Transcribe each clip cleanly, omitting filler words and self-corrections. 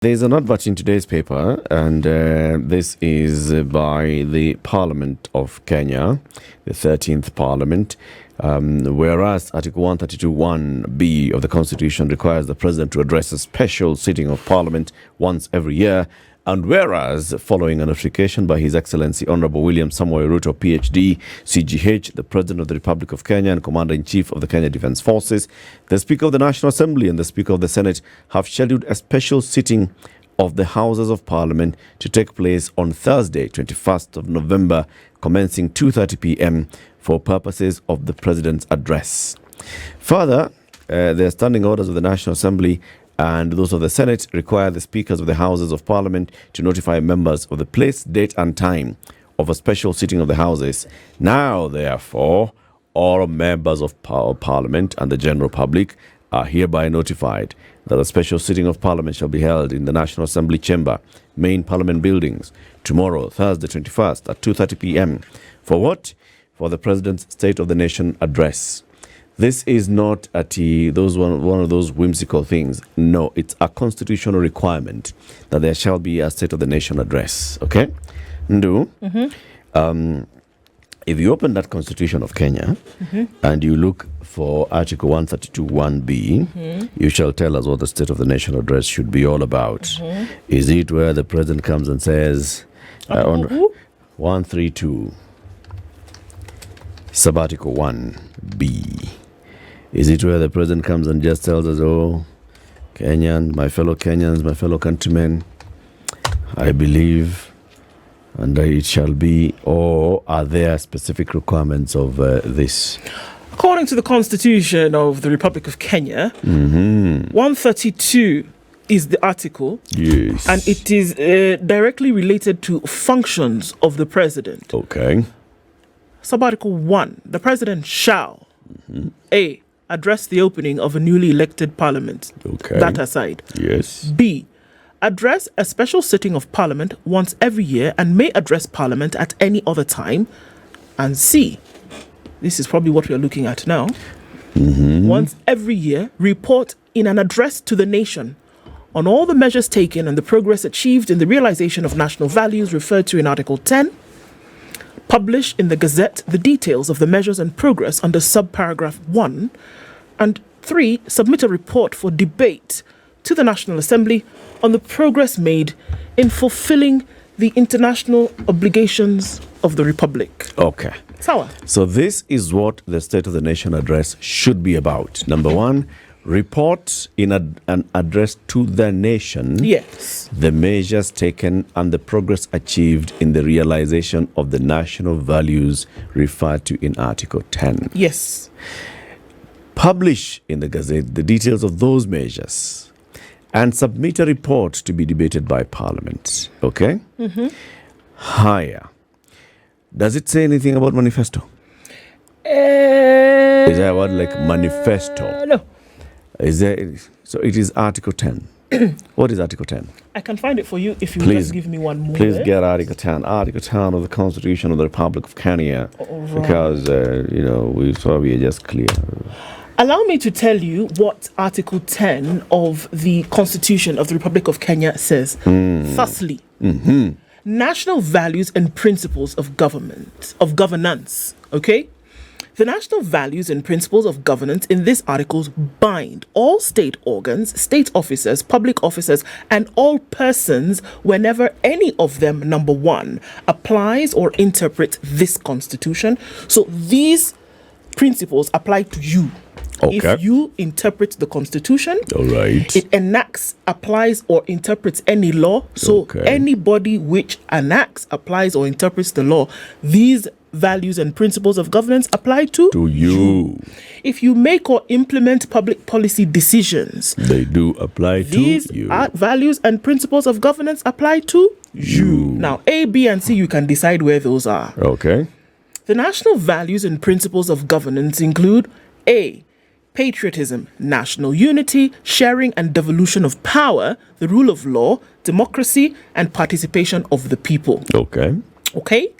There's an advert in today's paper, and this is by the Parliament of Kenya, the 13th Parliament. Whereas Article 132(1)(b) of the Constitution requires the President to address a special sitting of Parliament once every year, and whereas, following a notification by His Excellency Honorable William Samoei Ruto, PhD, CGH, the President of the Republic of Kenya and Commander-in-Chief of the Kenya Defence Forces, the Speaker of the National Assembly and the Speaker of the Senate have scheduled a special sitting of the Houses of Parliament to take place on Thursday, 21st of November, commencing 2:30 p.m. for purposes of the President's address. Further, the standing orders of the National Assembly and those of the Senate require the Speakers of the Houses of Parliament to notify members of the place, date and time of a special sitting of the Houses. Now, therefore, all members of Parliament and the general public are hereby notified that a special sitting of Parliament shall be held in the National Assembly Chamber, main Parliament buildings, tomorrow, Thursday 21st at 2:30 p.m. For what? For the President's State of the Nation address. This is not one of those whimsical things. No, it's a constitutional requirement that there shall be a State of the Nation address. Okay? Ndu? If you open that Constitution of Kenya and you look for Article 132(1)(b), you shall tell us what the State of the Nation address should be all about. Is it where the President comes and says, on 132, Sub-Article 1(b), is it where the President comes and just tells us, oh, Kenyan, my fellow Kenyans, my fellow countrymen, I believe, and it shall be, or are there specific requirements of this? According to the Constitution of the Republic of Kenya, 132 is the article. Yes. And it is directly related to functions of the President. Okay. Sub-Article 1, the President shall, A, address the opening of a newly elected Parliament. Okay. That aside. Yes. B, address a special sitting of Parliament once every year and may address Parliament at any other time. And C, this is probably what we are looking at now. Once every year, report in an address to the nation on all the measures taken and the progress achieved in the realization of national values referred to in Article 10. Publish in the Gazette the details of the measures and progress under subparagraph 1. And 3, submit a report for debate to the National Assembly on the progress made in fulfilling the international obligations of the Republic. Okay. Sawa. So this is what the State of the Nation address should be about. Number 1, report in an address to the nation. Yes. The measures taken and the progress achieved in the realization of the national values referred to in Article 10. Yes. Publish in the Gazette the details of those measures and submit a report to be debated by Parliament. Okay? Higher. Does it say anything about manifesto? Is there a word like manifesto? No. Is there? So it is Article 10. What is Article 10? I can find it for you if you Please just give me one more. Please get Article 10. Article 10 of the Constitution of the Republic of Kenya. Right. Because, we thought we are just clear. Allow me to tell you what Article 10 of the Constitution of the Republic of Kenya says. Thusly, national values and principles of governance, okay? The national values and principles of governance in this article bind all state organs, state officers, public officers, and all persons whenever any of them, number 1, applies or interprets this constitution. So these principles apply to you. Okay. If you interpret the constitution, All right. it enacts, applies, or interprets any law. So anybody which enacts, applies, or interprets the law, these values and principles of governance apply to you. If you make or implement public policy decisions, They do apply these to you. Values and principles of governance apply to You. Now, A, B, and C, you can decide where those are. Okay. The national values and principles of governance include A, patriotism, national unity, sharing and devolution of power, the rule of law, democracy, and participation of the people. Okay. Okay?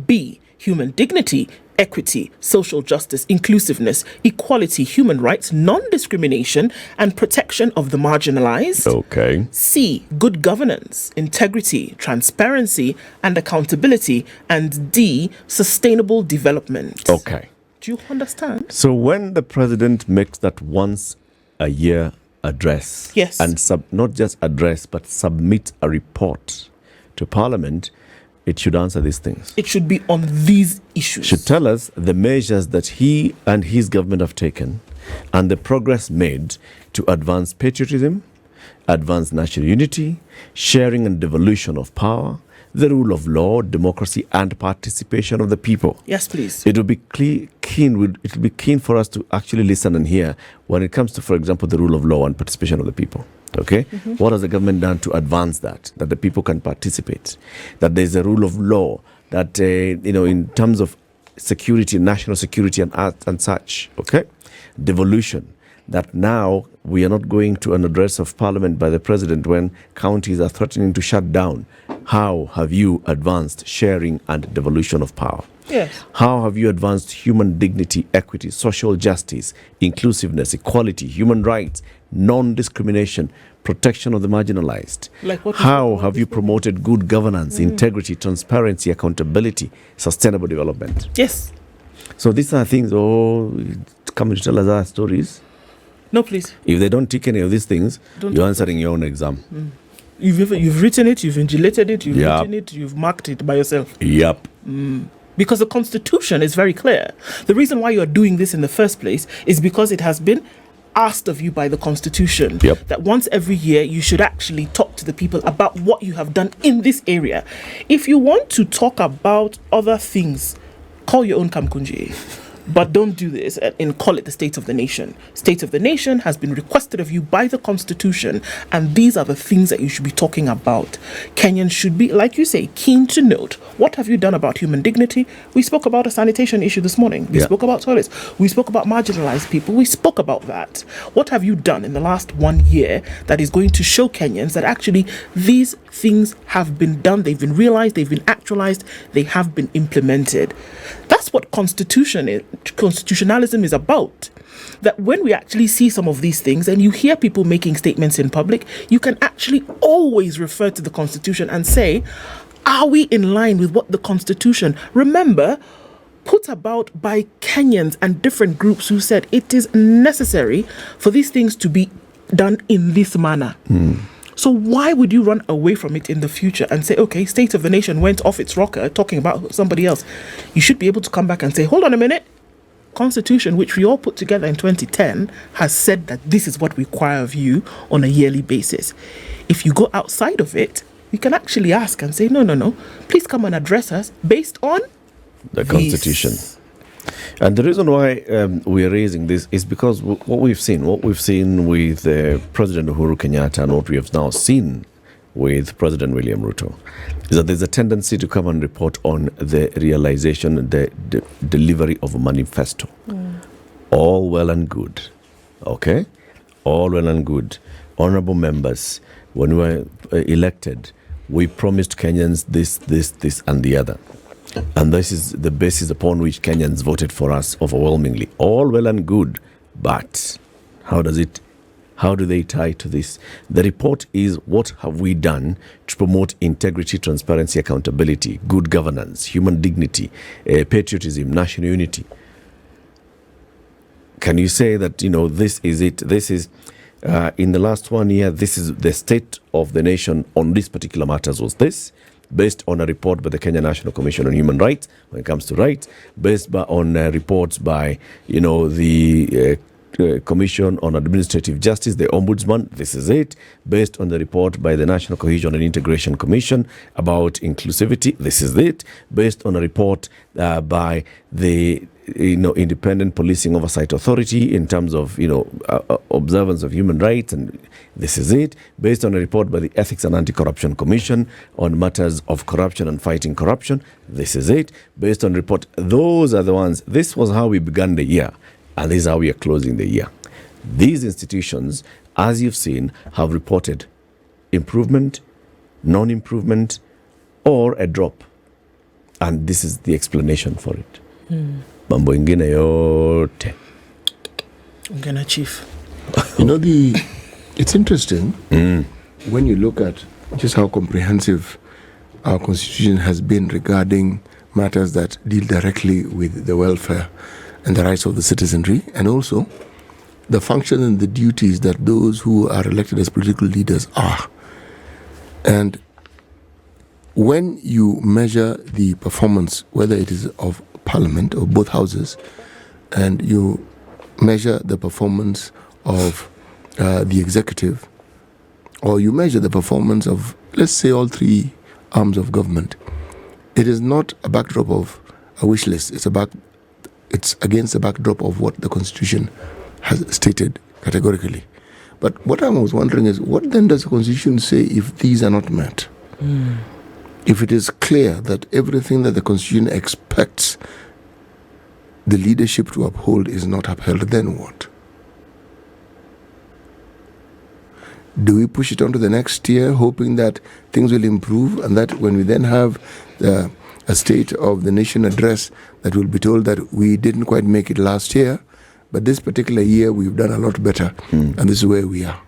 B, human dignity, equity, social justice, inclusiveness, equality, human rights, non-discrimination, and protection of the marginalized. Okay. C, good governance, integrity, transparency, and accountability. And D, sustainable development. Okay. Do you understand? So when the president makes that once a year address, Yes, and not just address, but submit a report to Parliament, it should answer these things. it should be on these issues. Should tell us the measures that he and his government have taken and the progress made to advance patriotism, advance national unity, sharing and devolution of power, the rule of law, democracy, and participation of the people. Yes, please. It will be keen for us to actually listen and hear when it comes to, for example, the rule of law and participation of the people. Okay, what has the government done to advance that the people can participate, that there's a rule of law, that in terms of security, national security, and such. Okay, devolution. That now we are not going to an address of Parliament by the President when counties are threatening to shut down. How have you advanced sharing and devolution of power? Yes. How have you advanced human dignity, equity, social justice, inclusiveness, equality, human rights, non-discrimination, protection of the marginalized? How have you promoted good governance, integrity, transparency, accountability, sustainable development? Yes. So these are things, come to tell us our stories. No, please. If they don't tick any of these things, you're answering your own exam. You've written it, you've invigilated it, you've Yep. written it, you've marked it by yourself. Yep. Because the Constitution is very clear. The reason why you're doing this in the first place is because it has been asked of you by the Constitution that once every year you should actually talk to the people about what you have done in this area. If you want to talk about other things, call your own Kamkunji. But don't do this and call it the State of the Nation. State of the Nation has been requested of you by the Constitution, and these are the things that you should be talking about. Kenyans should be, like you say, keen to note, what have you done about human dignity? We spoke about a sanitation issue this morning. We spoke about toilets. We spoke about marginalized people. We spoke about that. What have you done in the last 1 year that is going to show Kenyans that actually these things have been done, they've been realized, they've been actualized, they have been implemented? That's what constitutionalism is about. That when we actually see some of these things and you hear people making statements in public, you can actually always refer to the Constitution and say, are we in line with what the Constitution, remember, put about by Kenyans and different groups who said it is necessary for these things to be done in this manner. So why would you run away from it in the future and say, okay, State of the Nation went off its rocker talking about somebody else? You should be able to come back and say, hold on a minute. Constitution, which we all put together in 2010, has said that this is what we require of you on a yearly basis. If you go outside of it, you can actually ask and say, no, please come and address us based on the Constitution. And the reason why we are raising this is because what we've seen with President Uhuru Kenyatta and what we have now seen with President William Ruto is that there's a tendency to come and report on the realization, the delivery of a manifesto. All well and good. Okay? All well and good. Honorable members, when we were elected, we promised Kenyans this, and the other. And this is the basis upon which Kenyans voted for us overwhelmingly. All well and good, but how do they tie to this? The report is, what have we done to promote integrity, transparency, accountability, good governance, human dignity, patriotism, national unity? Can you say that, this is it? This is, in the last 1 year, this is the state of the nation on these particular matters was this, based on a report by the Kenya National Commission on Human Rights, when it comes to rights, based on reports by, the Commission on Administrative Justice, the Ombudsman, this is it, based on the report by the National Cohesion and Integration Commission about inclusivity, this is it, based on a report by the Independent Policing Oversight Authority in terms of, observance of human rights, and this is it, based on a report by the Ethics and Anti-Corruption Commission on matters of corruption and fighting corruption, this is it, based on report. Those are the ones. This was how we began the year, and this is how we are closing the year. These institutions, as you've seen, have reported improvement, non-improvement, or a drop. And this is the explanation for it. mambo ingine yote. Ngena chief. You know, it's interesting when you look at just how comprehensive our constitution has been regarding matters that deal directly with the welfare and the rights of the citizenry, and also the function and the duties that those who are elected as political leaders are. And when you measure the performance, whether it is of Parliament or both houses, and you measure the performance of the executive, or you measure the performance of, let's say, all three arms of government, it is not a backdrop of a wish list. It's against the backdrop of what the Constitution has stated categorically. But what I was wondering is, what then does the Constitution say if these are not met? If it is clear that everything that the Constitution expects the leadership to uphold is not upheld, then what? Do we push it on to the next year, hoping that things will improve, and that when we then have a State of the Nation address, that will be told that we didn't quite make it last year, but this particular year we've done a lot better, and this is where we are.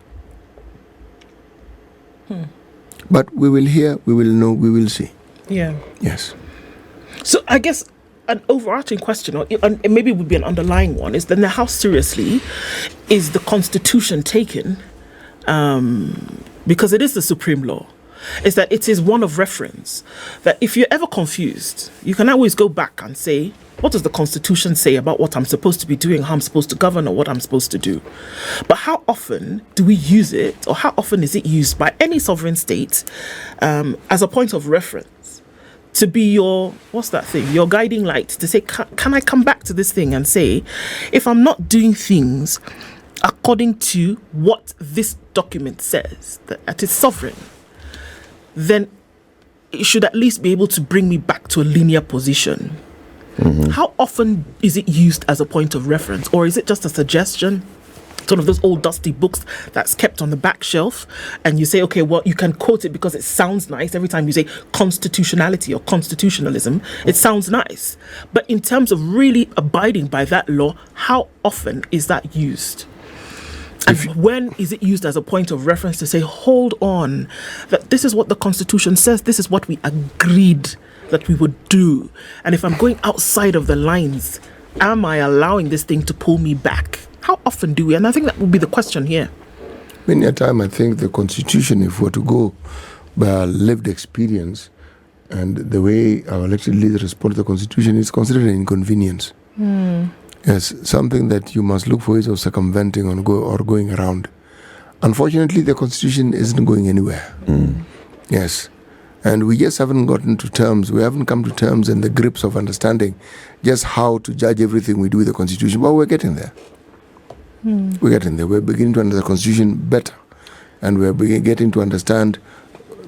But we will hear, we will know, we will see. Yeah. Yes. So I guess an overarching question, or maybe it would be an underlying one, is then how seriously is the Constitution taken? Because it is the supreme law. Is that it is one of reference, that if you're ever confused, you can always go back and say, what does the Constitution say about what I'm supposed to be doing, how I'm supposed to govern, or what I'm supposed to do? But how often do we use it, or how often is it used by any sovereign state as a point of reference to be your, what's that thing, your guiding light, to say, can I come back to this thing and say, if I'm not doing things according to what this document says, that it is sovereign, then it should at least be able to bring me back to a linear position. How often is it used as a point of reference, or is it just a suggestion? It's one of those old dusty books that's kept on the back shelf, and you say, okay, well, you can quote it because it sounds nice. Every time you say constitutionality or constitutionalism, it sounds nice. But in terms of really abiding by that law, how often is that used? And when is it used as a point of reference to say, hold on, that this is what the Constitution says, this is what we agreed that we would do. And if I'm going outside of the lines, am I allowing this thing to pull me back? How often do we? And I think that would be the question here. Many a time, I think the Constitution, if we were to go by our lived experience and the way our elected leaders respond to the Constitution, is considered an inconvenience. Yes, something that you must look for ways of circumventing or going around. Unfortunately, the Constitution isn't going anywhere. Yes. And we just haven't gotten to terms. We haven't come to terms and the grips of understanding just how to judge everything we do with the Constitution. But we're getting there. We're getting there. We're beginning to understand the Constitution better. And we're getting to understand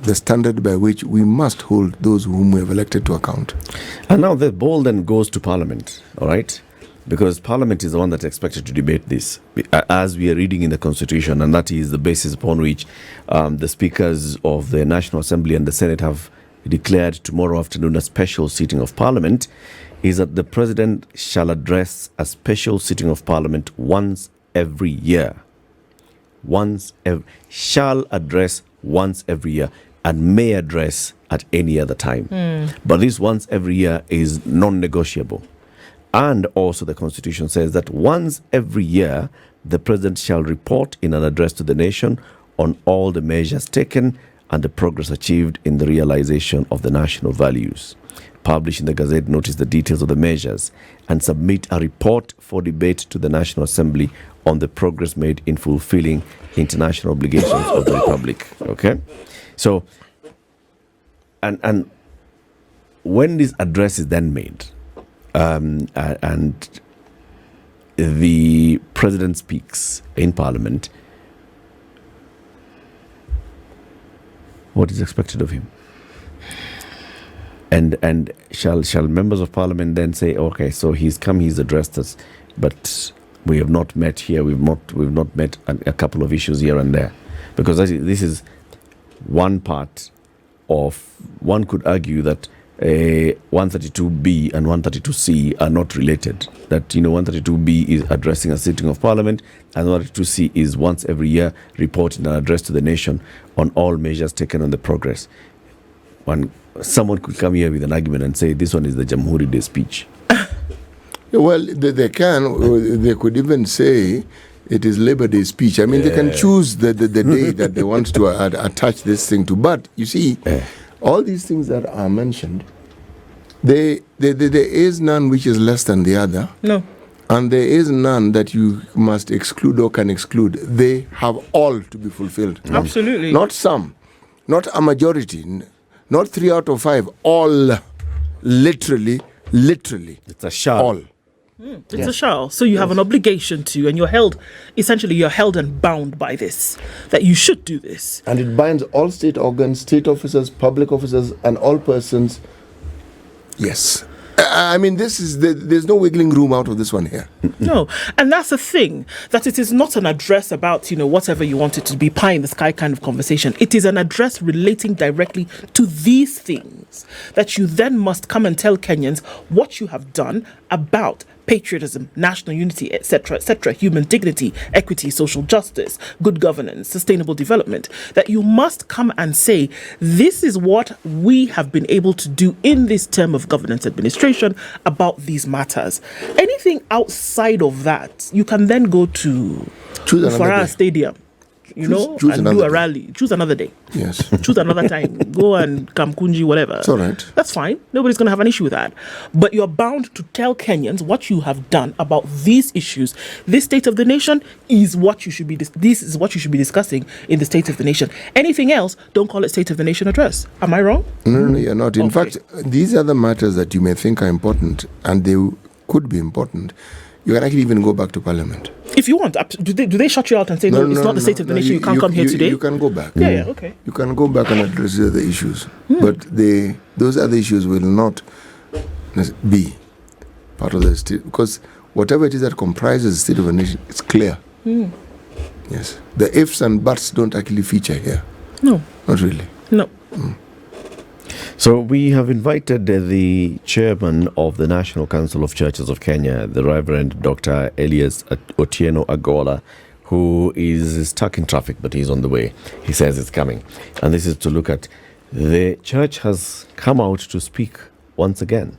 the standard by which we must hold those whom we have elected to account. And now the ball then goes to Parliament, all right? Because Parliament is the one that's expected to debate this, as we are reading in the Constitution, and that is the basis upon which the speakers of the National Assembly and the Senate have declared tomorrow afternoon a special sitting of Parliament, is that the President shall address a special sitting of Parliament once every year. Shall address once every year, and may address at any other time. But this once every year is non-negotiable. And also the Constitution says that once every year, the President shall report in an address to the nation on all the measures taken and the progress achieved in the realization of the national values. Publish in the Gazette notice the details of the measures and submit a report for debate to the National Assembly on the progress made in fulfilling international obligations of the Republic. Okay? So, and when this address is then made, and the President speaks in Parliament, what is expected of him? And shall members of Parliament then say, okay, so he's come, he's addressed us, but we have not met here, we've not met a couple of issues here and there, because this is one part of, one could argue that 132B and 132C are not related. That, 132B is addressing a sitting of parliament, and 132C is once every year reporting an address to the nation on all measures taken on the progress. Someone could come here with an argument and say this one is the Jamhuri Day speech. Well, they can. They could even say it is Labor Day speech. I mean, they can choose the day that they want to attach this thing to. But you see, all these things that are mentioned, there is none which is less than the other. No. And there is none that you must exclude or can exclude. They have all to be fulfilled. Absolutely. Not some, not a majority, not 3 out of 5. All, literally. It's a shall. All. It's a shall. So you have an obligation to, and you're held and bound by this, that you should do this. And it binds all state organs, state officers, public officers, and all persons. Yes. I mean, there's no wiggling room out of this one here. No. And that's the thing, that it is not an address about, whatever you want it to be, pie in the sky kind of conversation. It is an address relating directly to these things, that you then must come and tell Kenyans what you have done about patriotism, national unity, etc., human dignity, equity, social justice, good governance, sustainable development, that you must come and say, this is what we have been able to do in this term of governance administration about these matters. Anything outside of that, you can then go to Farah Stadium, and do a rally. Choose another day. Yes. Choose another time. Go and Kamkunji, whatever. It's all right. That's fine. Nobody's going to have an issue with that. But you're bound to tell Kenyans what you have done about these issues. This state of the nation is what you should be. This is what you should be discussing in the state of the nation. Anything else, don't call it state of the nation address. Am I wrong? No, you're not. In fact, these are the matters that you may think are important, and they could be important. You can actually even go back to Parliament. If you want, do they shut you out and say, no, it's not the state of the nation, you can't come here today? You can go back. Yeah, okay. You can go back and address the other issues. But those other issues will not be part of the state. Because whatever it is that comprises the state of a nation, it's clear. Yes. The ifs and buts don't actually feature here. No. Not really. No. So we have invited the chairman of the National Council of Churches of Kenya, the Reverend Dr. Elias Otieno Agola, who is stuck in traffic, but he's on the way. He says it's coming. And this is to look at the church has come out to speak once again.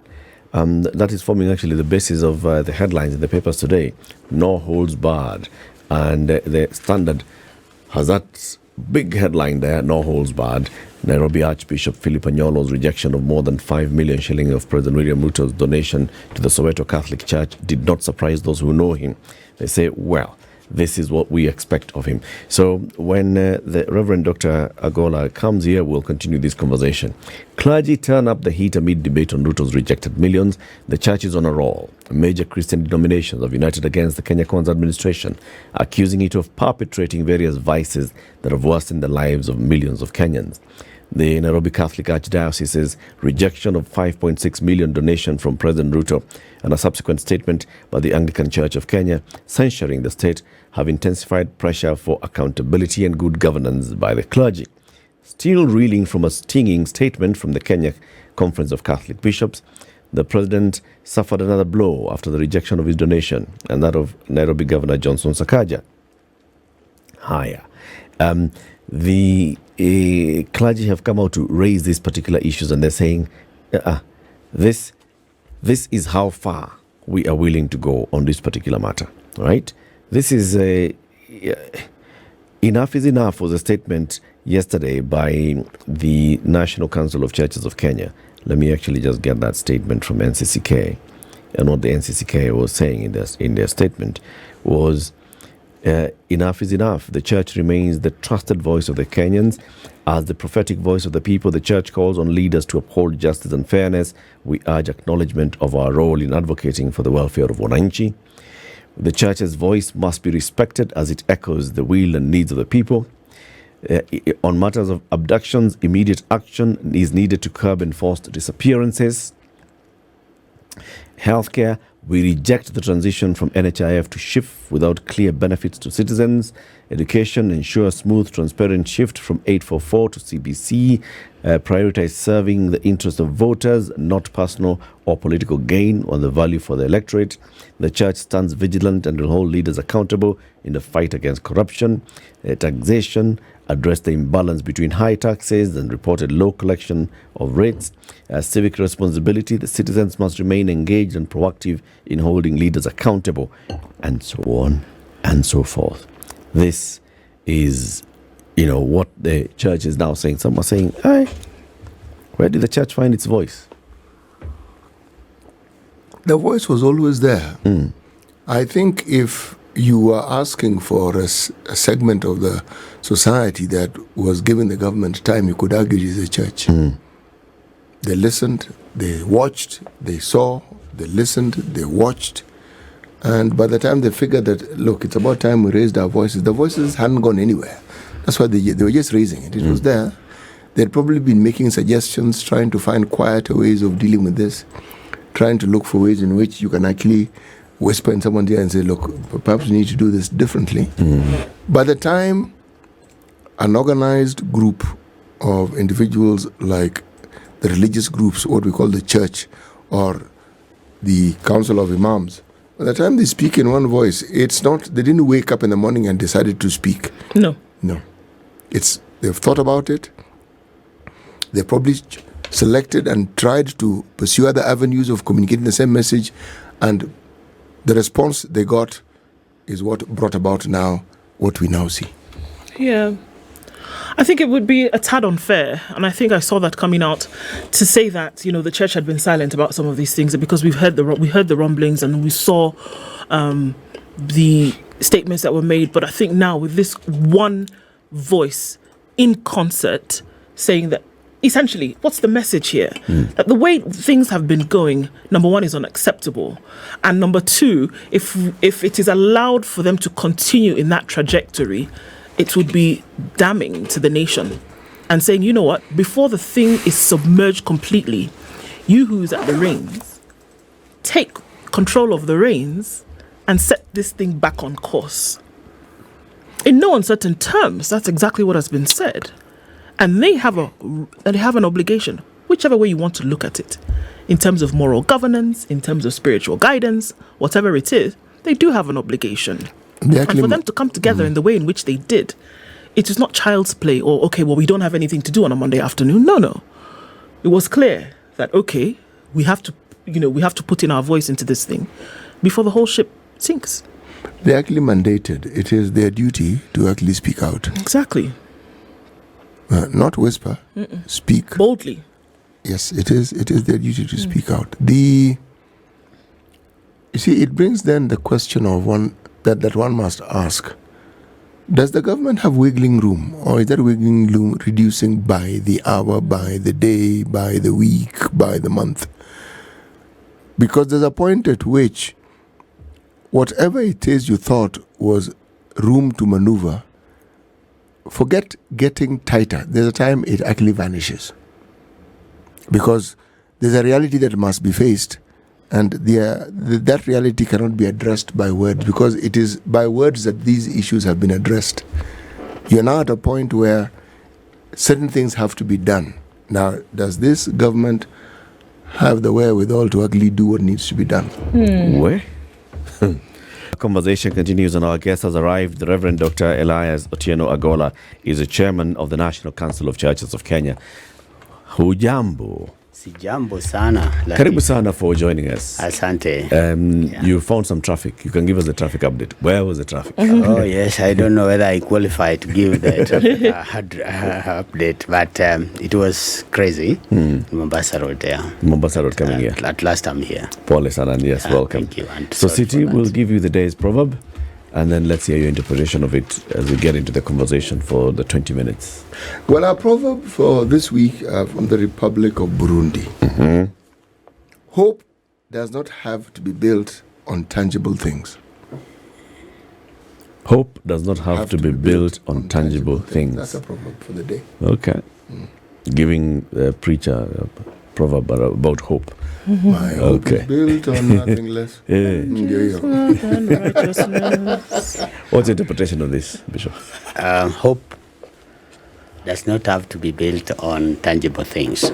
That is forming actually the basis of the headlines in the papers today. No holds barred. And the Standard has that big headline there, no holds barred. Nairobi Archbishop Philip Anyolo's rejection of more than 5 million shillings of President William Ruto's donation to the Soweto Catholic Church did not surprise those who know him. They say, well, this is what we expect of him. So when the Reverend Dr. Agola comes here, we'll continue this conversation. Clergy turn up the heat amid debate on Ruto's rejected millions. The church is on a roll. Major Christian denominations have united against the Kenya Kwanzaa administration, accusing it of perpetrating various vices that have worsened the lives of millions of Kenyans. The Nairobi Catholic Archdiocese's rejection of 5.6 million donation from President Ruto and a subsequent statement by the Anglican Church of Kenya censuring the state have intensified pressure for accountability and good governance by the clergy. Still reeling from a stinging statement from the Kenya Conference of Catholic Bishops, the president suffered another blow after the rejection of his donation, and that of Nairobi Governor Johnson Sakaja. Higher. The clergy have come out to raise these particular issues, and they're saying, this is how far we are willing to go on this particular matter, right? This is enough is enough was a statement yesterday by the National Council of Churches of Kenya. Let me actually just get that statement from NCCK. And what the NCCK was saying in their statement was, enough is enough. The church remains the trusted voice of the Kenyans. As the prophetic voice of the people, the church calls on leaders to uphold justice and fairness. We urge acknowledgement of our role in advocating for the welfare of Wananchi. The church's voice must be respected as it echoes the will and needs of the people. On matters of abductions, immediate action is needed to curb enforced disappearances. Healthcare, We reject the transition from NHIF to SHIF without clear benefits to citizens. Education, ensure smooth, transparent shift from 844 to CBC. Prioritize serving the interests of voters, not personal or political gain, on the value for the electorate. The church stands vigilant and will hold leaders accountable in the fight against corruption. Taxation, address the imbalance between high taxes and reported low collection of rates. Civic responsibility, the citizens must remain engaged and proactive in holding leaders accountable, and so on and so forth. This is, what the church is now saying. Some are saying, hey, where did the church find its voice? The voice was always there. I think if you were asking for a segment of the society that was giving the government time, you could argue it is the church. They listened, they watched, they saw, they listened, they watched. And by the time they figured that, look, it's about time we raised our voices, the voices hadn't gone anywhere. That's why they were just raising it. It was there. They'd probably been making suggestions, trying to find quieter ways of dealing with this, trying to look for ways in which you can actually whisper in someone's ear and say, look, perhaps we need to do this differently. By the time an organized group of individuals like the religious groups, what we call the church or the Council of Imams, by the time they speak in one voice, it's not, they didn't wake up in the morning and decided to speak. No. They've thought about it. They probably selected and tried to pursue other avenues of communicating the same message, and the response they got is what brought about now what we now see. Yeah. I think it would be a tad unfair, and I think I saw that coming out, to say that the church had been silent about some of these things because we heard the rumblings and we saw the statements that were made. But I think now with this one voice in concert saying that, essentially, what's the message here? That the way things have been going, number one, is unacceptable, and number two, if it is allowed for them to continue in that trajectory, it would be damning to the nation, and saying, you know what, before the thing is submerged completely, you who's at the reins, take control of the reins and set this thing back on course. In no uncertain terms, that's exactly what has been said. And they have an obligation, whichever way you want to look at it, in terms of moral governance, in terms of spiritual guidance, whatever it is, they do have an obligation. And for them to come together in the way in which they did, it is not child's play or, okay, well, we don't have anything to do on a Monday afternoon. No. It was clear that, okay, we have to put in our voice into this thing before the whole ship sinks. They actually mandated. It is their duty to actually speak out. Exactly. Not whisper, speak. Boldly. Yes, it is their duty to speak out. You see, it brings then the question of one must ask. Does the government have wiggling room, or is that wiggling room reducing by the hour, by the day, by the week, by the month? Because there's a point at which whatever it is you thought was room to maneuver, forget getting tighter. There's a time it actually vanishes. Because there's a reality that must be faced, and that reality cannot be addressed by words, because it is by words that these issues have been addressed. You're now at a point where certain things have to be done. Now, does this government have the wherewithal to actually do what needs to be done? Where? The conversation continues, and our guest has arrived. The Reverend Dr. Elias Otieno Agola is the chairman of the National Council of Churches of Kenya. Hujambo. Sijambo sana. Karibu sana for joining us. Asante. You found some traffic. You can give us the traffic update. Where was the traffic? Oh yes, I don't know whether I qualify to give the traffic update, but it was crazy. Mombasa Road there. Mombasa Road coming here. At last I'm here. Pole sana, and yes, welcome. Thank you. And So sorry City for that. will give you the day's proverb, and then let's hear your interpretation of it as we get into the conversation for the 20 minutes. Well, our proverb for this week from the Republic of Burundi. Hope does not have to be built on tangible things. Hope does not have to be built on tangible things. That's a proverb for the day. Okay. Giving the preacher proverb about hope. My hope Okay. is built on nothing less. Yeah. Ndio More than righteousness. What's the interpretation of this, Bishop? Hope does not have to be built on tangible things.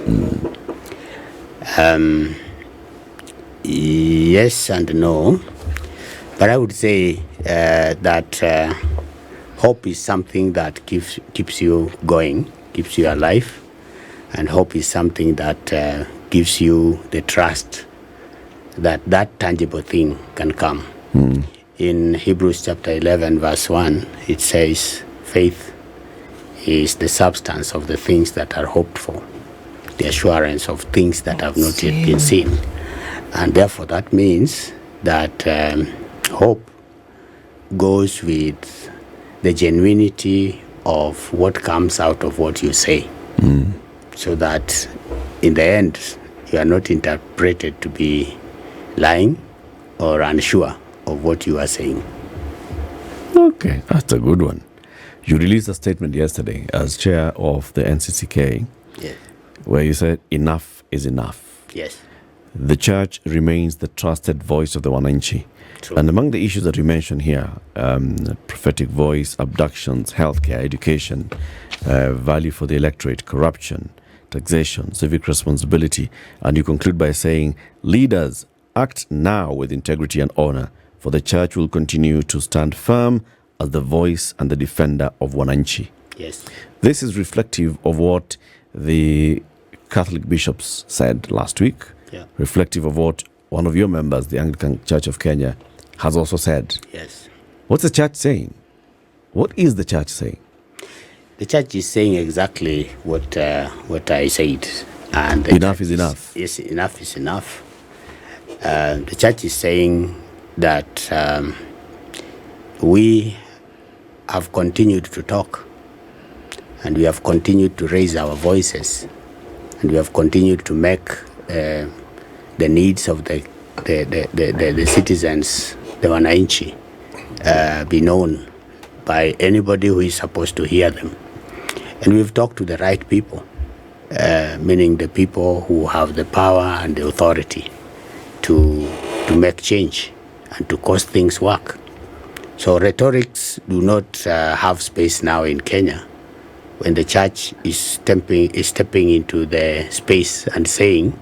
Yes and no, but I would say that hope is something that keeps you going, keeps you alive, and hope is something that gives you the trust that that tangible thing can come. In Hebrews chapter 11, verse 1, it says, faith is the substance of the things that are hoped for, the assurance of things that have not yet been seen. And therefore, that means that hope goes with the genuinity of what comes out of what you say. So that in the end, you are not interpreted to be lying or unsure of what you are saying. Okay, that's a good one. You released a statement yesterday as chair of the NCCK Yes. where you said enough is enough. Yes. The church remains the trusted voice of the Wananchi. True. And among the issues that you mentioned here, prophetic voice, abductions, healthcare, education, value for the electorate, corruption, taxation, civic responsibility, and you conclude by saying, leaders act now with integrity and honor, for the church will continue to stand firm as the voice and the defender of Wananchi. Yes. This is reflective of what the Catholic bishops said last week, Yeah. reflective of what one of your members, the Anglican Church of Kenya, has also said. Yes. What's the church saying? What is the church saying? The church is saying exactly what I said. And Enough is enough. Yes, enough is enough. The church is saying that we have continued to talk, and we have continued to raise our voices, and we have continued to make the needs of the citizens, the Wananchi, be known by anybody who is supposed to hear them. And we've talked to the right people, meaning the people who have the power and the authority to make change and to cause things work. So rhetorics do not have space now in Kenya. When the church is stepping into the space and saying,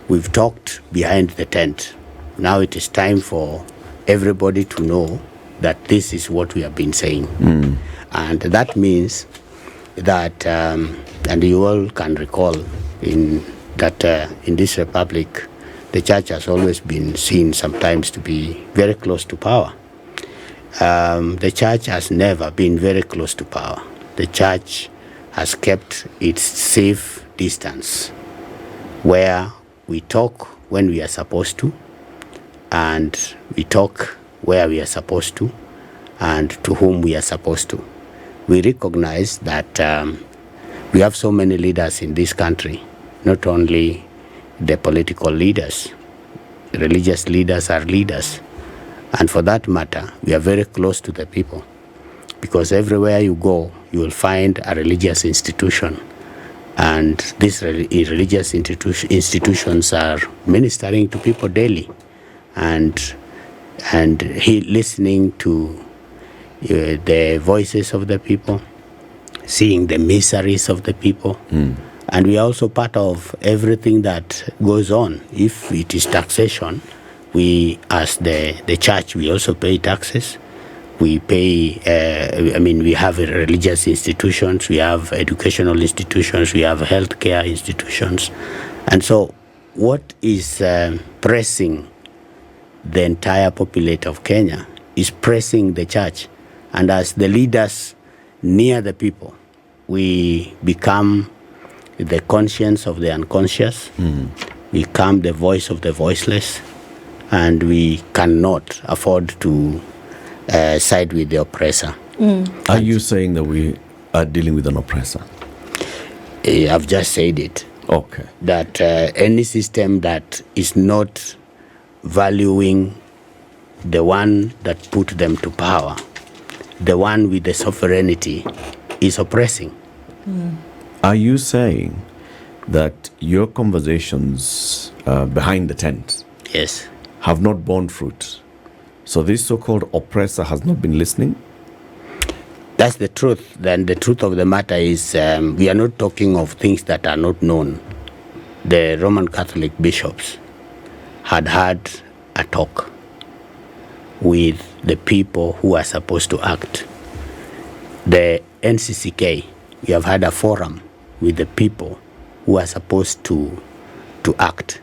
we've talked behind the tent. Now it is time for everybody to know that this is what we have been saying. And that means that, and you all can recall in this republic, the church has always been seen sometimes to be very close to power. The church has never been very close to power. The church has kept its safe distance, where we talk when we are supposed to, and we talk where we are supposed to, and to whom we are supposed to. We recognize that we have so many leaders in this country, not only the political leaders. Religious leaders are leaders. And for that matter, we are very close to the people, because everywhere you go, you will find a religious institution. And these religious institutions are ministering to people daily and listening to the voices of the people, seeing the miseries of the people. And we are also part of everything that goes on. If it is taxation, we, as the church, we also pay taxes. We pay, we have religious institutions, we have educational institutions, we have healthcare institutions. And so what is pressing the entire population of Kenya is pressing the church. And as the leaders near the people, we become the conscience of the unconscious, we become the voice of the voiceless, and we cannot afford to side with the oppressor. Are you saying that we are dealing with an oppressor? I've just said it. Okay. That any system that is not valuing the one that put them to power, the one with the sovereignty, is oppressing. Are you saying that your conversations behind the tent Yes. have not borne fruit. So this so-called oppressor has not been listening? That's the truth. Then the truth of the matter is we are not talking of things that are not known. The Roman Catholic bishops had a talk with the people who are supposed to act. The NCCK, we have had a forum with the people who are supposed to act.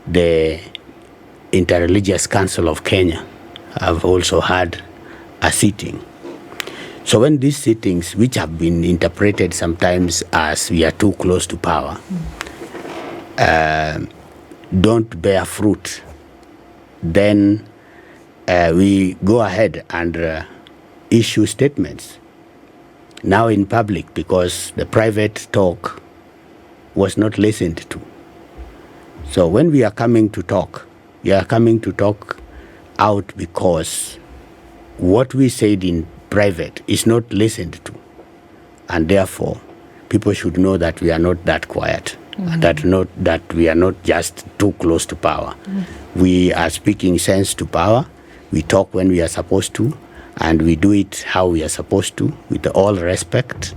The Interreligious Council of Kenya have also had a sitting. So when these sittings, which have been interpreted sometimes as we are too close to power, don't bear fruit, then we go ahead and issue statements now in public, because the private talk was not listened to. So when we are coming to talk, we are coming to talk out because what we said in private is not listened to, and therefore people should know that we are not that quiet, and that we are not just too close to power. We are speaking sense to power. We talk when we are supposed to, and we do it how we are supposed to, with all respect.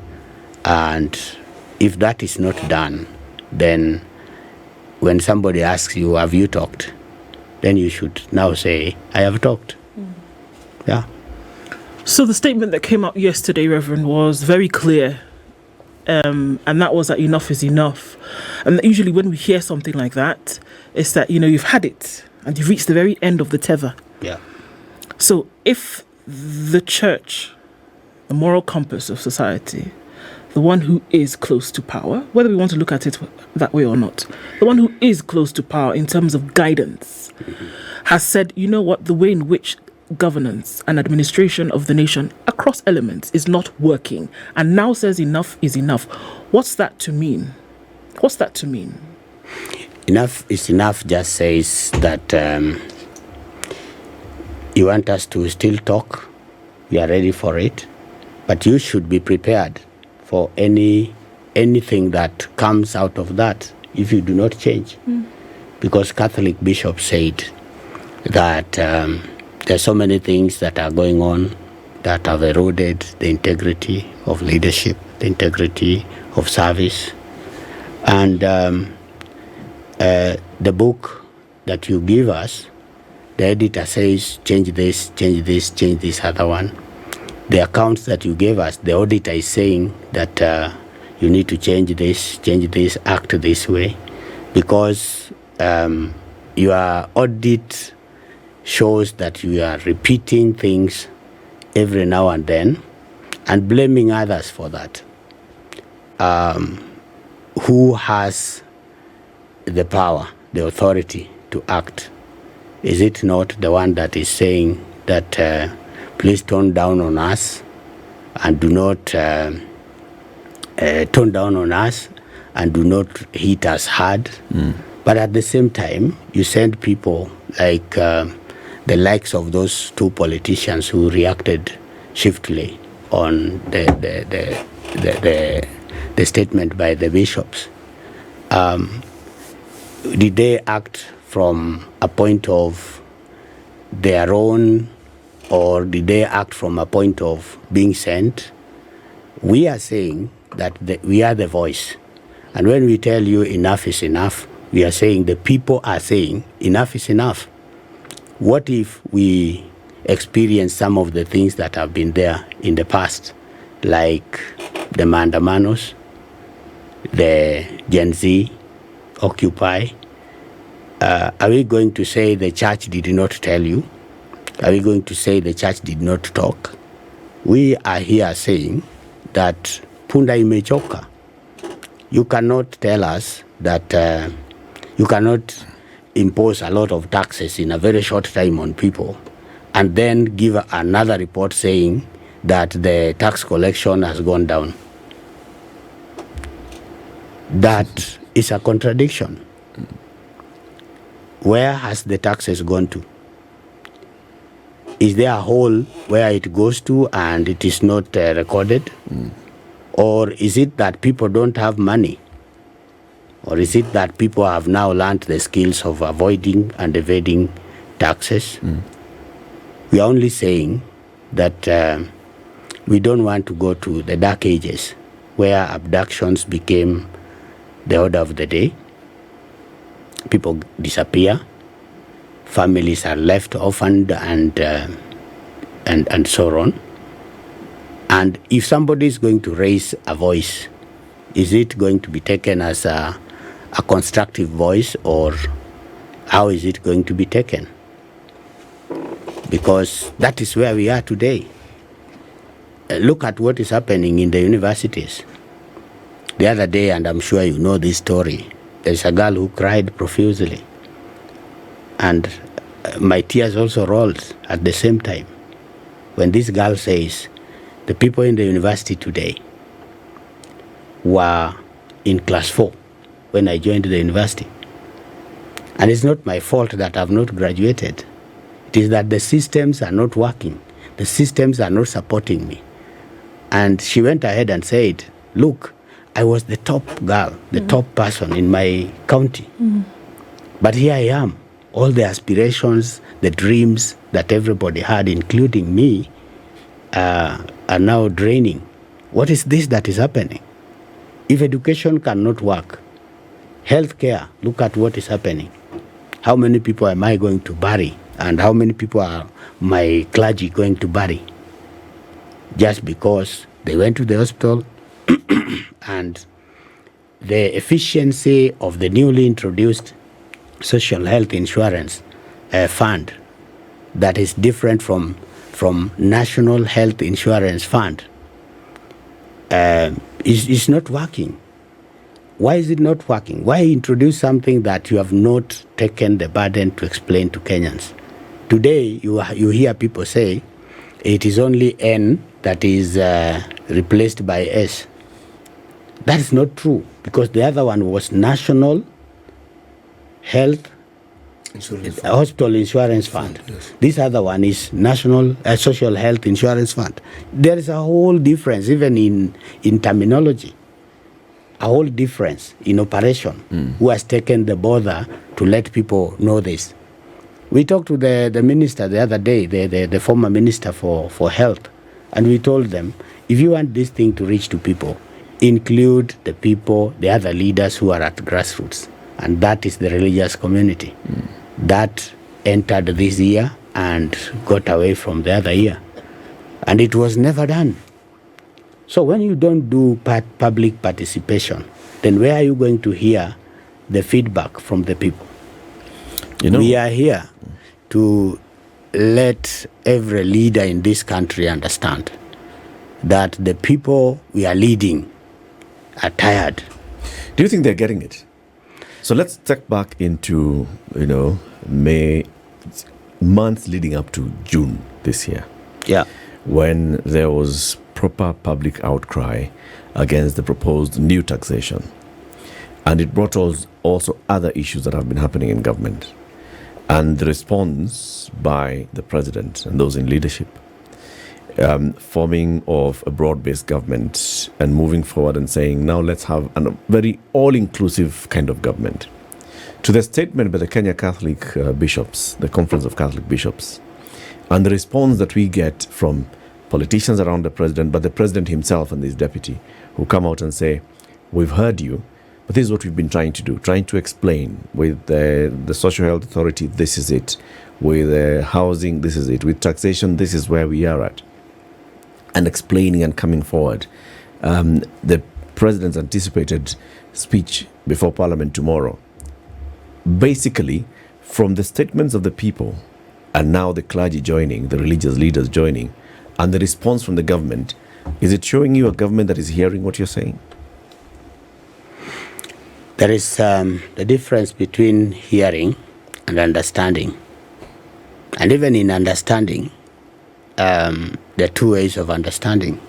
And if that is not done, then when somebody asks you, have you talked? Then you should now say, I have talked. Yeah. So the statement that came out yesterday, Reverend, was very clear. And that was that enough is enough. And usually when we hear something like that, it's that, you've had it and you've reached the very end of the tether. Yeah. So if the church, the moral compass of society, the one who is close to power, whether we want to look at it that way or not, the one who is close to power in terms of guidance, has said, you know what, the way in which governance and administration of the nation across elements is not working, and now says enough is enough. What's that to mean? What's that to mean? Enough is enough just says that you want us to still talk, we are ready for it, but you should be prepared for anything that comes out of that if you do not change. Because Catholic bishops said that there's so many things that are going on that have eroded the integrity of leadership, the integrity of service. And the book that you give us, the editor says, change this, change this, change this other one. The accounts that you gave us, the auditor is saying that you need to change this, act this way, because your audit shows that you are repeating things every now and then and blaming others for that. Who has the power, the authority to act? Is it not the one that is saying that please tone down on us and do not tone down on us and do not hit us hard? But at the same time, you send people like the likes of those two politicians who reacted shiftily on the statement by the bishops. Did they act from a point of their own, or did they act from a point of being sent? We are saying that we are the voice. And when we tell you enough is enough, we are saying the people are saying enough is enough. What if we experience some of the things that have been there in the past, like the Mandamanos, the Gen Z, Occupy? Are we going to say the church did not tell you? Are we going to say the church did not talk? We are here saying that punda imechoka. You cannot tell us that you cannot impose a lot of taxes in a very short time on people and then give another report saying that the tax collection has gone down. That is a contradiction. Where has the taxes gone to? Is there a hole where it goes to and it is not recorded? Or is it that people don't have money Or is it that people have now learned the skills of avoiding and evading taxes? We are only saying that we don't want to go to the dark ages where abductions became the order of the day. People disappear, families are left orphaned and so on. And if somebody is going to raise a voice, is it going to be taken as a constructive voice, or how is it going to be taken? Because that is where we are today. Look at what is happening in the universities. The other day, and I'm sure you know this story, there's a girl who cried profusely. And my tears also rolled at the same time when this girl says, the people in the university today were in class 4 when I joined the university. And it's not my fault that I've not graduated. It is that the systems are not working. The systems are not supporting me. And she went ahead and said, look, I was the top girl, the top person in my county. But here I am. All the aspirations, the dreams that everybody had, including me, are now draining. What is this that is happening? If education cannot work, healthcare, look at what is happening. How many people am I going to bury? And how many people are my clergy going to bury? Just because they went to the hospital and the efficiency of the newly introduced social health insurance fund that is different from National Health Insurance Fund is not working. Why is it not working? Why introduce something that you have not taken the burden to explain to Kenyans? Today, you hear people say it is only N that is replaced by S. That is not true, because the other one was National Health Hospital Insurance Fund. Yes. This other one is National Social Health Insurance Fund. There is a whole difference, even in terminology, a whole difference in operation. Who has taken the bother to let people know this? We talked to the minister the other day, the former minister for health, and we told them, if you want this thing to reach to people, include the people, the other leaders who are at grassroots, and that is the religious community. That entered this year and got away from the other year. And it was never done. So when you don't do public participation, then where are you going to hear the feedback from the people? We are here to let every leader in this country understand that the people we are leading are tired. Do you think they're getting it? So let's take back into, May, months leading up to June this year. Yeah. When there was proper public outcry against the proposed new taxation. And it brought also other issues that have been happening in government. And the response by the president and those in leadership, forming of a broad-based government and moving forward and saying, now let's have a very all-inclusive kind of government. To the statement by the Kenya Catholic bishops, the Conference of Catholic Bishops, and the response that we get from politicians around the president, but the president himself and his deputy, who come out and say, we've heard you, but this is what we've been trying to do, trying to explain with the Social Health Authority, this is it. With housing, this is it. With taxation, this is where we are at. And explaining and coming forward. The president's anticipated speech before Parliament tomorrow. Basically, from the statements of the people, and now the clergy joining, the religious leaders joining, and the response from the government, is it showing you a government that is hearing what you're saying? There is the difference between hearing and understanding. And even in understanding, there are two ways of understanding.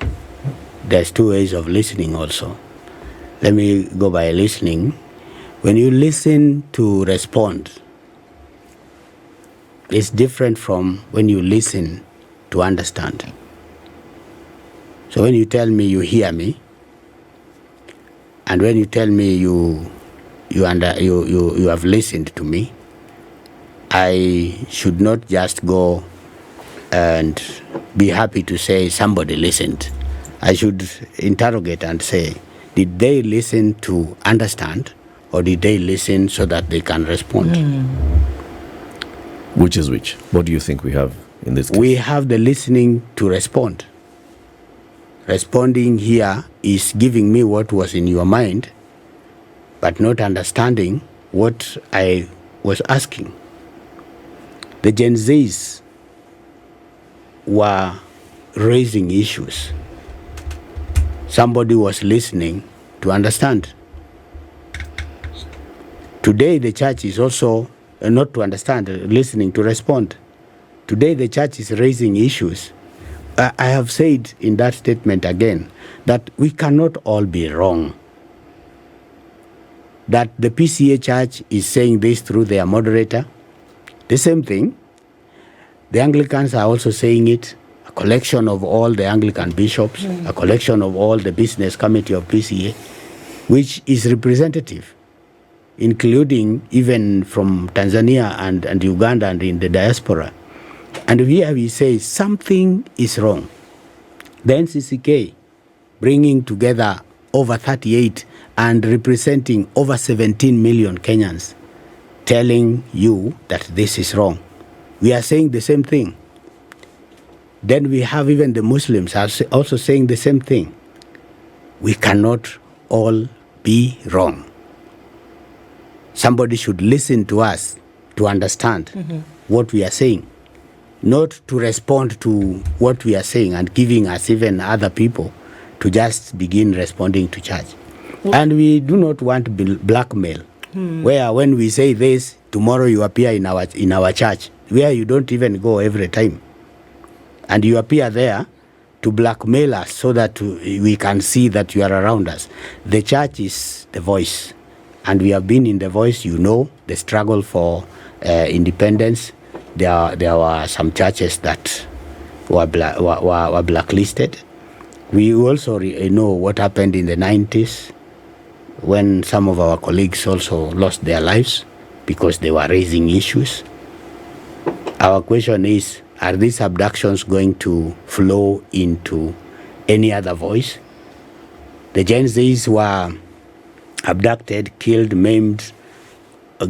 There's two ways of listening also. Let me go by listening. When you listen to respond, it's different from when you listen to understand. So when you tell me, you hear me, and when you tell me, you you have listened to me. I should not just go and be happy to say somebody listened. I should interrogate and say, did they listen to understand, or did they listen so that they can respond? Which is which? What do you think we have in this case? We have the listening to respond. Responding here is giving me what was in your mind, but not understanding what I was asking. The Gen Zs were raising issues. Somebody was listening to understand. Today the church is also not to understand, listening to respond. Today the church is raising issues. I have said in that statement again that we cannot all be wrong. That the PCA church is saying this through their moderator. The same thing. The Anglicans are also saying it. A collection of all the Anglican bishops, a collection of all the business committee of PCA, which is representative, including even from Tanzania and Uganda and in the diaspora. And here we say something is wrong. The NCCK, bringing together over 38 and representing over 17 million Kenyans, telling you that this is wrong. We are saying the same thing. Then we have even the Muslims are also saying the same thing. We cannot all be wrong. Somebody should listen to us to understand what we are saying, not to respond to what we are saying and giving us even other people to just begin responding to church. And we do not want blackmail, where when we say this, tomorrow you appear in our church, where you don't even go every time. And you appear there to blackmail us so that we can see that you are around us. The church is the voice. And we have been in the voice, you know, the struggle for independence. There were some churches that were blacklisted. We also know what happened in the 90s when some of our colleagues also lost their lives because they were raising issues. Our question is, are these abductions going to flow into any other voice? The Gen Zs were abducted, killed, maimed,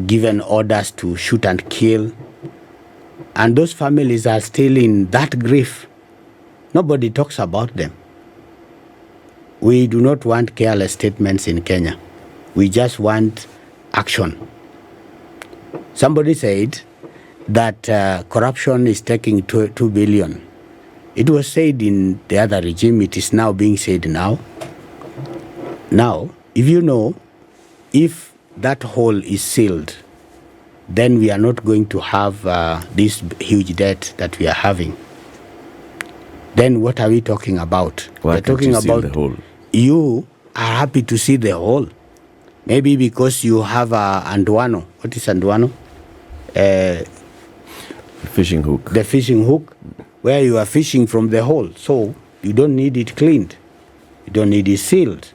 given orders to shoot and kill. And those families are still in that grief. Nobody talks about them. We do not want careless statements in Kenya. We just want action. Somebody said that corruption is taking 2 billion. It was said in the other regime. It is now being said now. Now, if you know, if that hole is sealed, then we are not going to have this huge debt that we are having. Then what are we talking about? Why We're talking can't you about seal the hole? You are happy to see the hole. Maybe because you have a anduano. What is anduano? Fishing hook. The fishing hook, where you are fishing from the hole. So you don't need it cleaned. You don't need it sealed.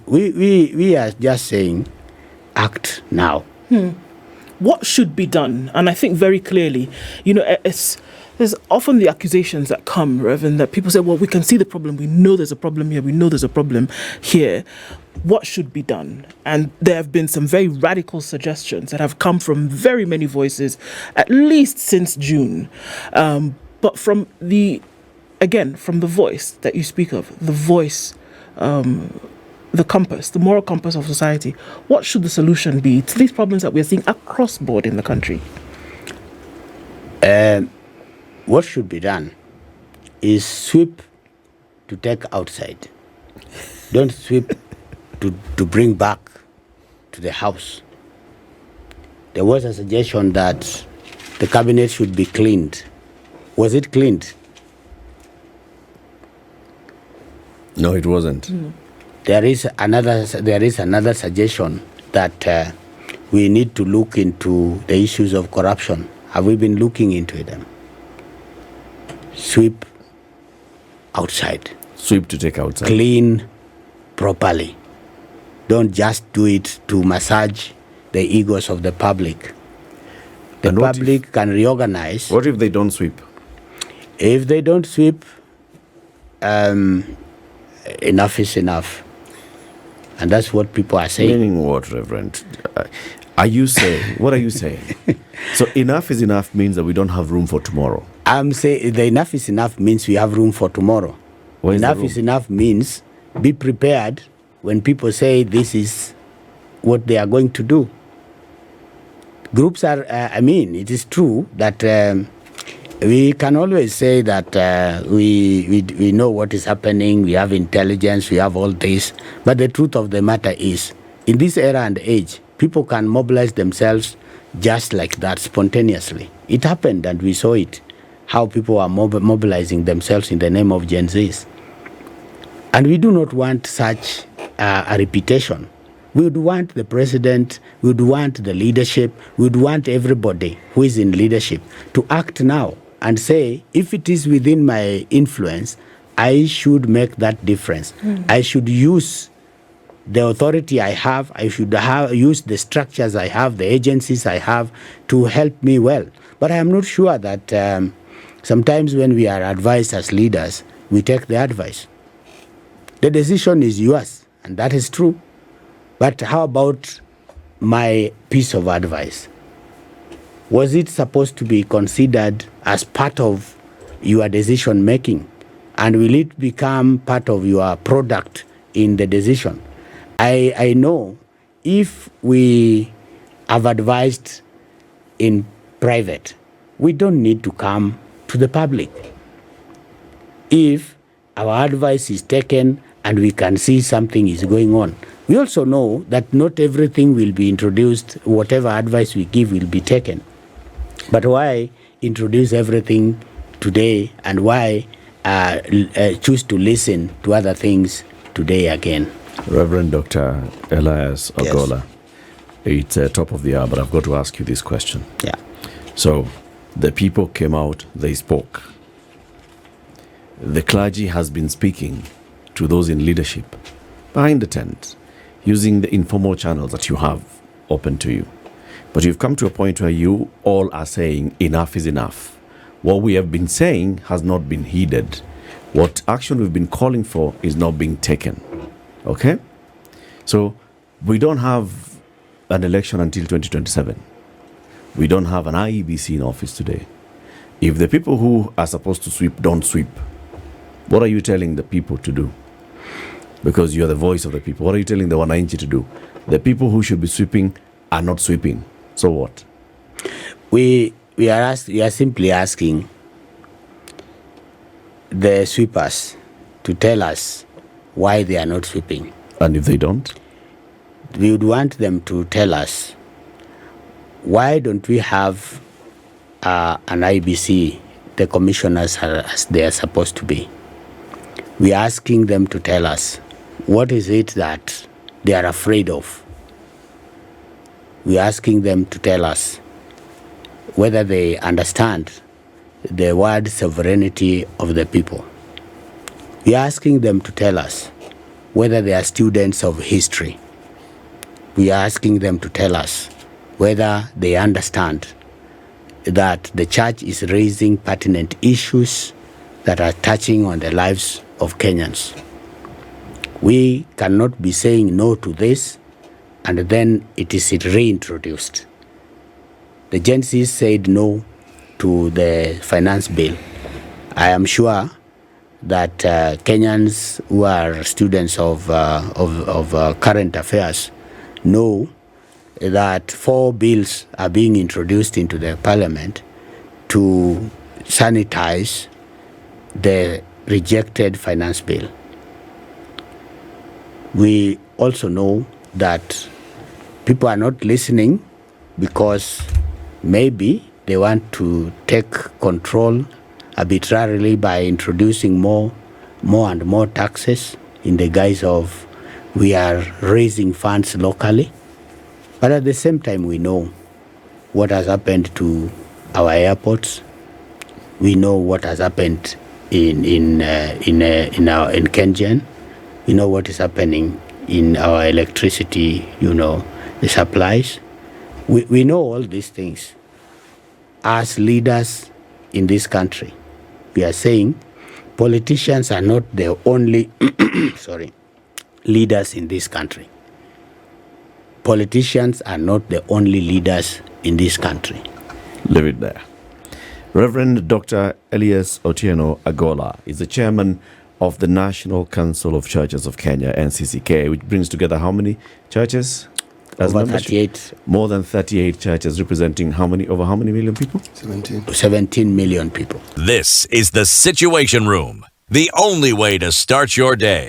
We are just saying, act now. What should be done? And I think very clearly, you know, there's often the accusations that come, Reverend, that people say, well, we can see the problem. We know there's a problem here. We know there's a problem here. What should be done? And there have been some very radical suggestions that have come from very many voices, at least since June. But from the voice that you speak of, the voice, the compass, the moral compass of society, what should the solution be to these problems that we're seeing across board in the country? What should be done is sweep to take outside. Don't sweep to bring back to the house. There was a suggestion that the cabinet should be cleaned. Was it cleaned? No, it wasn't. There is another suggestion that we need to look into the issues of corruption. Have we been looking into them? Sweep outside. Sweep to take outside. Clean properly. don't just do it to massage the egos of the public. The public can reorganize. What if they don't sweep? If they don't sweep, enough is enough. And that's what people are saying. Meaning what, Reverend? Are you saying, what are you saying? So enough is enough means that we don't have room for tomorrow. I'm saying the enough is enough means we have room for tomorrow. Enough is enough means be prepared when people say this is what they are going to do. Groups are, it is true that we can always say that we know what is happening, we have intelligence, we have all this, but the truth of the matter is, in this era and age, people can mobilize themselves just like that, spontaneously. It happened and we saw it, how people are mobilizing themselves in the name of Gen Zs. And we do not want such a reputation. We would want the president, we would want the leadership, we would want everybody who is in leadership to act now and say, if it is within my influence, I should make that difference. I should use the authority I have, I should use the structures I have, the agencies I have to help me well. But I am not sure that sometimes when we are advised as leaders, we take the advice. The decision is yours, and that is true. But how about my piece of advice? Was it supposed to be considered as part of your decision making? And will it become part of your product in the decision? I know if we have advised in private, we don't need to come to the public. If our advice is taken and we can see something is going on, we also know that not everything will be introduced, whatever advice we give will be taken. But why introduce everything today, and why choose to listen to other things today again? Reverend Dr. Elias Agola, it's top of the hour, but I've got to ask you this question. Yeah. So the people came out, they spoke. The clergy has been speaking to those in leadership behind the tent, using the informal channels that you have open to you. But you've come to a point where you all are saying enough is enough. What we have been saying has not been heeded. What action we've been calling for is not being taken. Okay? So we don't have an election until 2027. We don't have an IEBC in office today. If the people who are supposed to sweep don't sweep, what are you telling the people to do? Because you're the voice of the people. What are you telling the Wananchi to do? The people who should be sweeping are not sweeping. So what? We are simply asking the sweepers to tell us why they are not sweeping. And if they don't? We would want them to tell us, why don't we have an IBC, the commissioners as they are supposed to be? We are asking them to tell us, what is it that they are afraid of? We are asking them to tell us whether they understand the word sovereignty of the people. We are asking them to tell us whether they are students of history. We are asking them to tell us whether they understand that the church is raising pertinent issues that are touching on the lives of Kenyans. We cannot be saying no to this and then it is reintroduced. The Gen Zs said no to the finance bill. I am sure that Kenyans who are students of current affairs know that 4 bills are being introduced into the parliament to sanitize the rejected finance bill. We also know that people are not listening because maybe they want to take control arbitrarily by introducing more and more taxes in the guise of we are raising funds locally. But at the same time, we know what has happened to our airports. We know what has happened in Kengen. We know what is happening in our electricity, the supplies. We know all these things. As leaders in this country, we are saying politicians are not the only leaders in this country. Politicians are not the only leaders in this country. Leave it there. Reverend Dr. Elias Otieno Agola is the chairman of the National Council of Churches of Kenya, NCCK, which brings together how many churches? Over 38. More than 38 churches, representing over how many million people? 17 million people. This is the Situation Room, the only way to start your day.